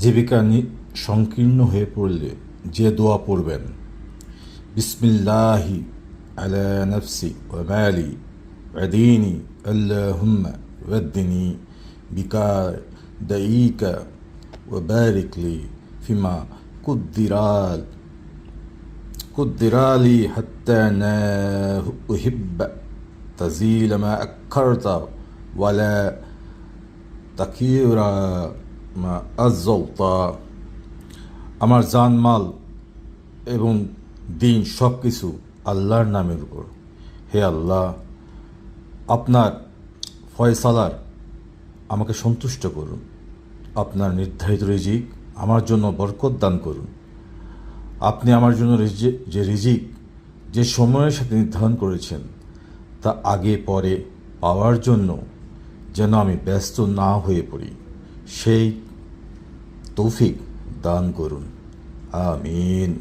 জীবিকা সংকীর্ণ হয়ে পড়লে যে দোয়া পড়বেন, বিসমিল্লাহি আলা নফসি ওয়া মালি ওয়া দীনি আল্লাহুম্মা ওয়াদ্দিনি বিকা দাইকা ওয়া বারিক লি ফিমা কুদ্দিরাল কুদ্দিরালি হাত্তা না উহিব্বা তাজিল মা আক্কারতা ওয়ালা তাকিরা মা আজ্জালতা। আমার জানমাল এবং দিন সব কিছু আল্লাহর নামের উপর। হে আল্লাহ, আপনার ফয়সালার আমাকে সন্তুষ্ট করুন। আপনার নির্ধারিত রিজিক আমার জন্য বরকত দান করুন। আপনি আমার জন্য যে রিজিক যে সময়ের সাথে নির্ধারণ করেছেন তা আগে পরে পাওয়ার জন্য যেন আমি ব্যস্ত না হয়ে পড়ি, সেই তৌফিক দান করুন। আমিন।